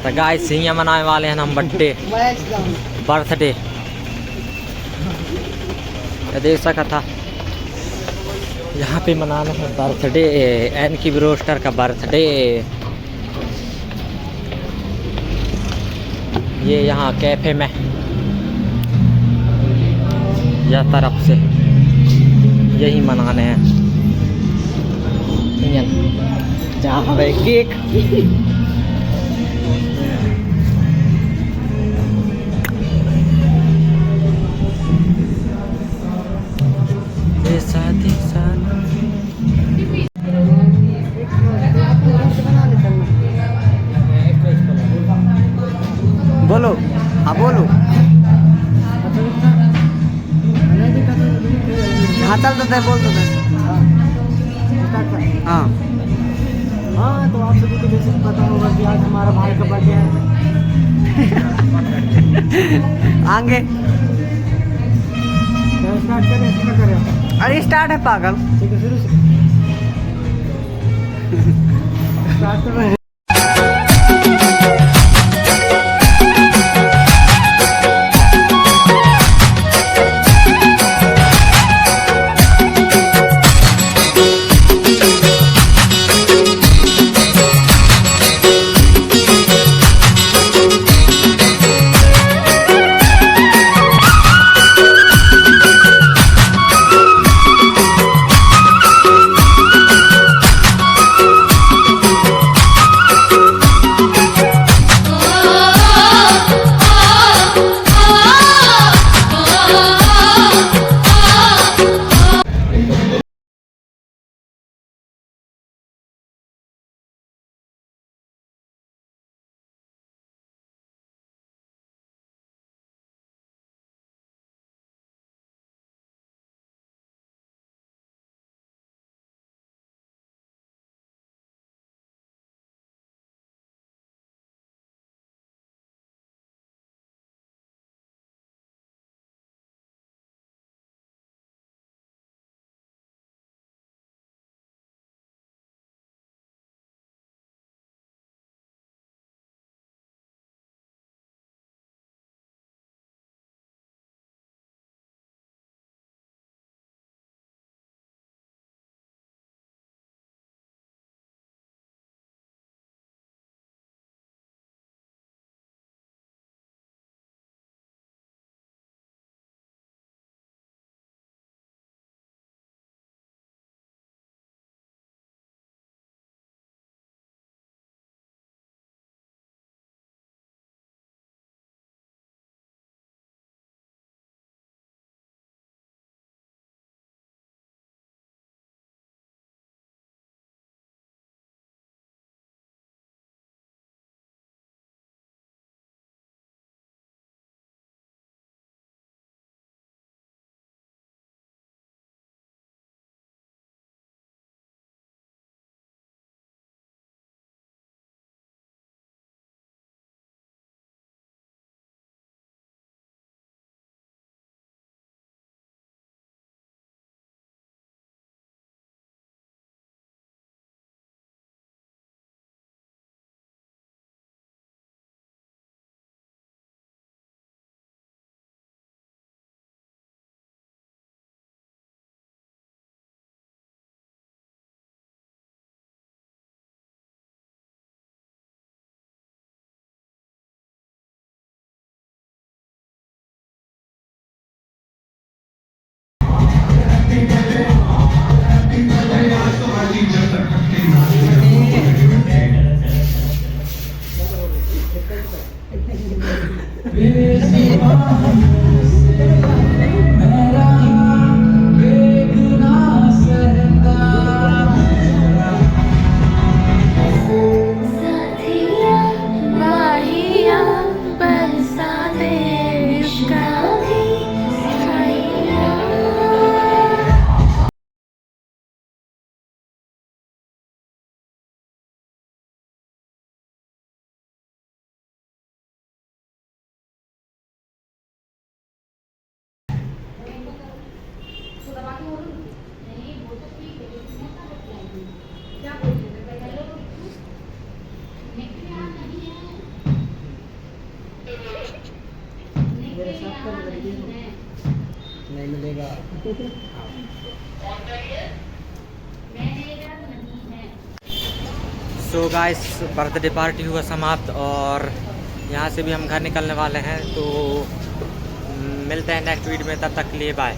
तो गाइस यहाँ मनाने वाले हैं हम बर्थडे। ये देख सका था यहाँ पे मनाना है बर्थडे, एन की रोस्टर का बर्थडे। ये यहाँ कैफे में यह तरफ से यही मनाने हैं जहाँ पे केक शादी बोलो। हाँ बोलो। हाँ चल तो बोल तो हाँ हाँ। तो आप सभी को जैसे पता होगा कि आज हमारा भाई का बर्थडे है। आगे स्टार्ट करें, क्या करें? अरे स्टार्ट है पागल। ठीक है, शुरू से स्टार्ट कर रहे हैं। नहीं मिलेगा। सो गाइस बर्थडे पार्टी हुआ समाप्त और यहाँ से भी हम घर निकलने वाले हैं, तो मिलते हैं नेक्स्ट वीडियो में, तब तक के लिए बाय।